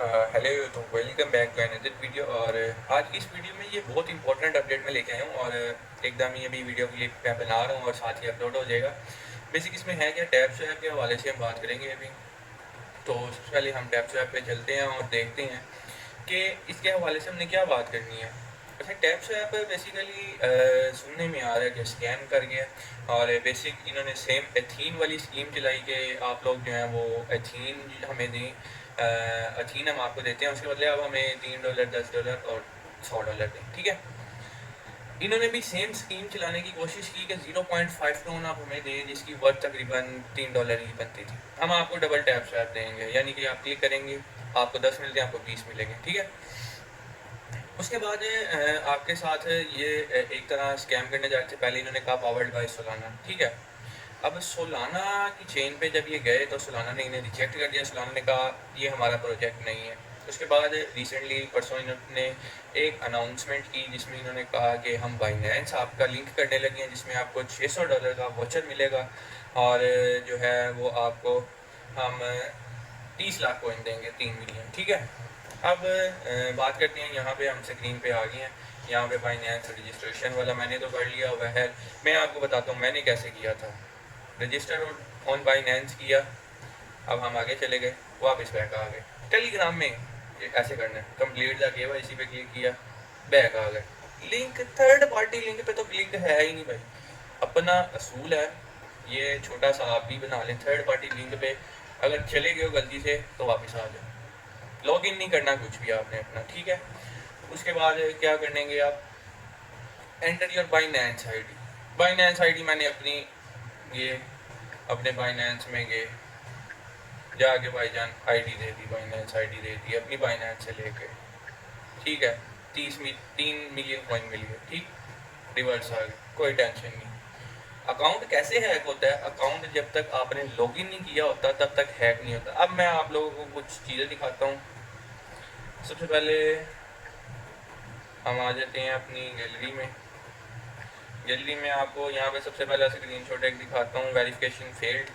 Hello, तो welcome back to another video. और आज की इस वीडियो में ये बहुत इंपॉर्टेंट अपडेट मैं लेके आया हूँ और एकदम ही अभी वीडियो क्लिप मैं बना रहा हूँ और साथ ही अपलोड हो जाएगा। बेसिक इसमें है क्या, टैब स्वैप के हवाले से हम बात करेंगे अभी। तो सबसे पहले हम टैब स्वैप पे चलते हैं और देखते हैं कि इसके हवाले से हमने क्या बात करनी है। अच्छा, टैब स्वैप बेसिकली सुनने में आ रहा है कि स्कैम कर गया और बेसिक इन्होंने सेम एथीन वाली स्कीम चलाई कि आप लोग जो हैं वो एथीन हमें दें, एथीन हम आपको देते हैं, उसके बदले आप हमें $3, $10 और $100 दें। ठीक है, इन्होंने भी सेम स्कीम चलाने की कोशिश की कि 0.5 टोन आप हमें दें जिसकी वर्थ तकरीबन $3 ही बनती थी। हम आपको डबल टैप स्वैप देंगे, यानी कि आप क्लिक करेंगे आपको 10 मिलते हैं, आपको 20 मिलेंगे। ठीक है, उसके बाद आपके साथ ये एक तरह स्कैम करने जा रहे थे। पहले इन्होंने कहा पावर्ड बाय सोलाना। ठीक है, अब सोलाना की चेन पे जब ये गए तो सोलाना ने इन्हें रिजेक्ट कर दिया। सोलाना ने कहा ये हमारा प्रोजेक्ट नहीं है। उसके बाद रिसेंटली परसों इन्होंने एक अनाउंसमेंट की जिसमें इन्होंने कहा कि हम बाइनेंस आपका लिंक करने लगे हैं, जिसमें आपको $600 का वोचर मिलेगा और जो है वो आपको हम 30 लाख कॉइन देंगे, 3 मिलियन। ठीक है, अब बात करते हैं, यहाँ पे हम स्क्रीन पे आ गए हैं। यहाँ पे बाइनेंस रजिस्ट्रेशन वाला मैंने तो कर लिया हुआ है। मैं आपको बताता हूँ मैंने कैसे किया था। रजिस्टर ऑन बाइनेंस किया, अब हम आगे चले गए, वापस बैक आ गए। टेलीग्राम में ऐसे करना है, कंप्लीट द केवाईसी पे क्लिक किया, बैक आ गए। लिंक थर्ड पार्टी लिंक पे तो क्लिक है ही नहीं भाई। अपना असूल है, ये छोटा सा आप भी बना लें। थर्ड पार्टी लिंक पे अगर चले गए हो गलती से तो वापस आ जाओ, लॉग इन नहीं करना कुछ भी आपने अपना। ठीक है, उसके बाद क्या करेंगे आप, enter your Binance ID. Binance ID मैंने अपनी ये अपने बाइनेंस में गए, जाके भाईजान आईडी दे दी, बाइनेंस आईडी दे दी अपनी बाइनेंस से लेके। ठीक है, 3 मिलियन कॉइन मिल गए। ठीक, रिवर्स आ गए, कोई टेंशन नहीं। अकाउंट कैसे हैक होता है, अकाउंट जब तक आपने लॉगिन नहीं किया होता तब तक हैक नहीं होता। अब मैं आप लोगों को कुछ चीज़ें दिखाता हूँ। सबसे पहले हम आ जाते हैं अपनी गैलरी में। गैलरी में आपको यहाँ पे सबसे पहला स्क्रीनशॉट एक दिखाता हूँ, verification failed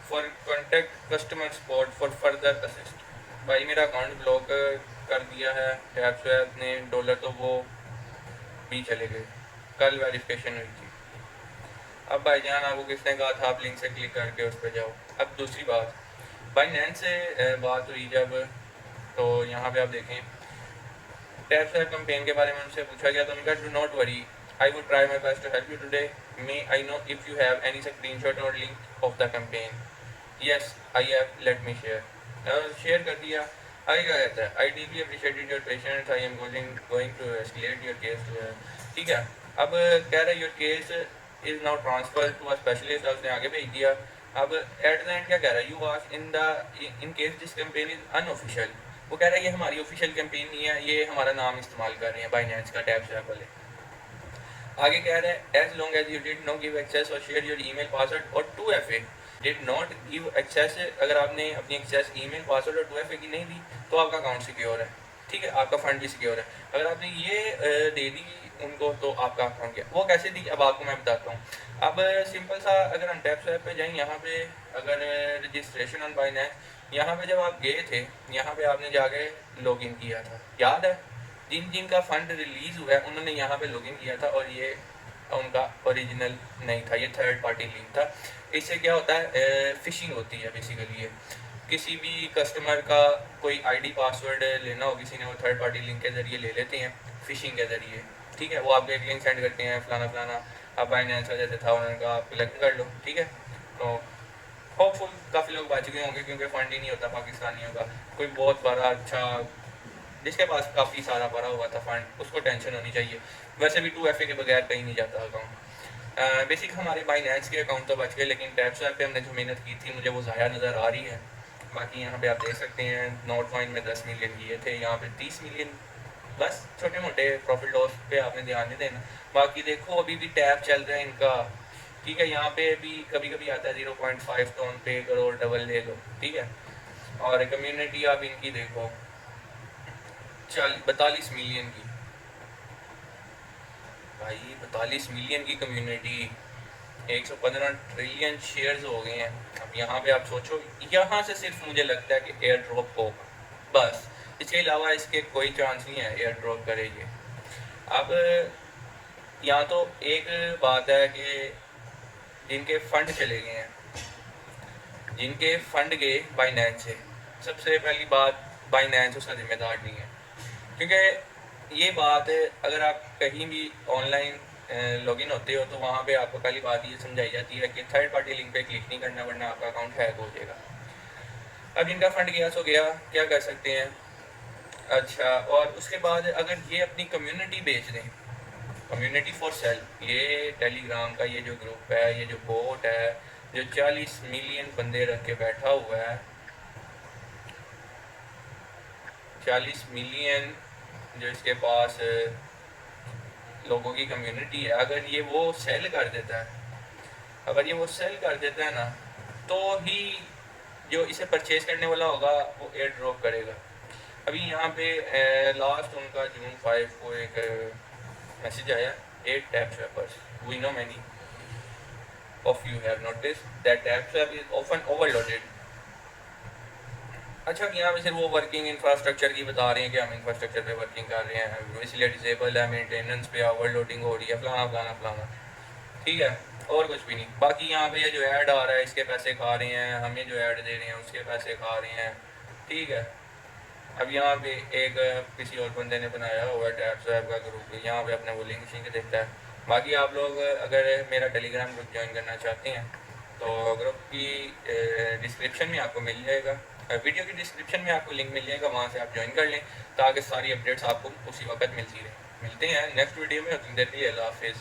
for contact customer support for further assist. भाई मेरा अकाउंट ब्लॉक कर दिया है टैब स्वैप ने, डॉलर तो वो भी चले गए, कल वेरिफिकेशन हुई थी। अब भाईजान आपको किसने कहा था आप लिंक से क्लिक करके उस पर जाओ। अब दूसरी बात, बाइनेंस से बात हुई जब, तो यहाँ पे आप देखें टैब स्वैप कैंपेन के बारे में उनसे पूछा गया तो उनका do not worry, I would try my best to help you today, may I know if you have any screenshot और link of the campaign. Yes I have, let me share. Share कर दिया। आगे क्या कहता है, I deeply appreciated your patience, I am going to escalate your case. ठीक है, अब कह रहा है your case is now transfer to a specialist, उसने आगे भेज दिया। अब एट द एंड क्या कह रहा है, you ask in case this campaign is unofficial. वो कह रहा है ये हमारी ऑफिशियल कैंपेन नहीं है, ये हमारा नाम इस्तेमाल कर रहे हैं बाइनेंस का, टैब स्वैप वाले। आगे कह रहा है as long as you did not give access और शेयर योर ईमेल पासवर्ड और 2FA did not give access, अगर आपने अपनी एक्सेस ईमेल पासवर्ड और 2FA की नहीं दी तो आपका अकाउंट सिक्योर है। ठीक है, आपका फंड भी सिक्योर है। अगर आपने ये दे दी उनको तो आपका अकाउंट गया। वो कैसे दी अब आपको मैं बताता हूँ। अब सिंपल सा, अगर हम टैब स्वैप पे जाएँ, यहाँ पे अगर रजिस्ट्रेशन ऑन बाइनेंस, यहाँ पे जब आप गए थे यहाँ पे आपने जाके लॉगिन किया था, याद है। जिन जिन का फंड रिलीज़ हुआ है उन्होंने यहाँ पे लॉगिन किया था और ये उनका ओरिजिनल नहीं था, ये थर्ड पार्टी लिंक था। इससे क्या होता है, फिशिंग होती है बेसिकली। ये किसी भी कस्टमर का कोई आईडी पासवर्ड लेना हो किसी ने, वो थर्ड पार्टी लिंक के ज़रिए ले लेते हैं, फिशिंग के ज़रिए। ठीक है, वो आपको एक लिंक सेंड करते हैं, फलाना फलाना आप बाइनेंस का जैसे था उन्होंने कहा आप कलेक्ट कर लो। ठीक है, तो होपफुल काफ़ी लोग बच गए होंगे क्योंकि फ़ंड ही नहीं होता पाकिस्तानियों का। कोई बहुत बड़ा अच्छा जिसके पास काफ़ी सारा भरा हुआ था फंड, उसको टेंशन होनी चाहिए। वैसे भी 2FA के बगैर कहीं नहीं जाता अकाउंट। बेसिक हमारे बाइनेंस के अकाउंट तो बच गए, लेकिन टैब स्वैप पे हमने जो मेहनत की थी मुझे वो ज़ाया नज़र आ रही है। बाकी यहाँ पे आप देख सकते हैं नोट कॉइन में 10 मिलियन किए थे, यहाँ पे 30 मिलियन। बस छोटे मोटे प्रॉफिट लॉस पे आपने ध्यान नहीं देना। बाकी देखो अभी भी टैब चल रहा है इनका। ठीक है, यहाँ पे भी कभी कभी आता है 0.5 टोन पे करो डबल ले लो। ठीक है, और कम्युनिटी आप इनकी देखो 42 मिलियन की, भाई 42 मिलियन की कम्युनिटी, 115 ट्रिलियन शेयर्स हो गए हैं। अब यहाँ पे आप सोचो, यहाँ से सिर्फ मुझे लगता है कि एयर ड्रॉप होगा, बस इसके अलावा इसके कोई चांस नहीं है एयर ड्रॉप करेंगे। अब यहाँ तो एक बात है कि जिनके फ़ंड चले गए हैं, जिनके फ़ंड गए बाइनेंस से, सबसे पहली बात बाइनेंस उसका ज़िम्मेदार नहीं है, क्योंकि ये बात अगर आप कहीं भी ऑनलाइन लॉगिन होते हो तो वहाँ पे आपको पहली बात ये समझाई जाती है कि थर्ड पार्टी लिंक पे क्लिक नहीं करना वरना आपका अकाउंट हैक हो जाएगा। अब जिनका फ़ंड गया सो गया, क्या कर सकते हैं। अच्छा, और उसके बाद अगर ये अपनी कम्युनिटी बेच दें, कम्युनिटी फॉर सेल, ये टेलीग्राम का ये जो ग्रुप है, ये जो बोट है, जो 40 मिलियन बंदे रख के बैठा हुआ है, 40 मिलियन जो इसके पास लोगों की कम्युनिटी है, अगर ये वो सेल कर देता है, अगर ये वो सेल कर देता है ना, तो ही जो इसे परचेज करने वाला होगा वो एयर ड्रॉप करेगा। अभी यहाँ पे लास्ट उनका जून 5 को एक मैसेज आया, 8 tap swappers, we know many of you have noticed that TapSwap is often overloaded। अच्छा, यहाँ पे सिर्फ वो वर्किंग इंफ्रास्ट्रक्चर की बता रहे हैं कि हम इंफ्रास्ट्रक्चर पे वर्किंग कर रहे हैं, इसलिए डिसेबल है, मेंटेनेंस पे ओवरलोडिंग हो रही है, फलाना फलाना फलाना, ठीक है, और कुछ भी नहीं। बाकी यहाँ पे ये जो ऐड आ रहा है इसके पैसे खा रहे हैं, हमें जो ऐड दे रहे हैं उसके पैसे खा रहे हैं, ठीक है। अब यहाँ पे एक किसी और बंदे ने बनाया हुआ TapSwap का ग्रुप, यहाँ पे अपने वो लिंक शिंक देता है। बाकी आप लोग अगर मेरा टेलीग्राम ग्रुप ज्वाइन करना चाहते हैं तो ग्रुप की डिस्क्रिप्शन में आपको मिल जाएगा, वीडियो की डिस्क्रिप्शन में आपको लिंक मिल जाएगा, वहाँ से आप ज्वाइन कर लें ताकि सारी अपडेट्स आपको उसी वक्त मिलती रहे। मिलते हैं नेक्स्ट वीडियो में, उतनी देर के लिए अल्लाह हाफिज़।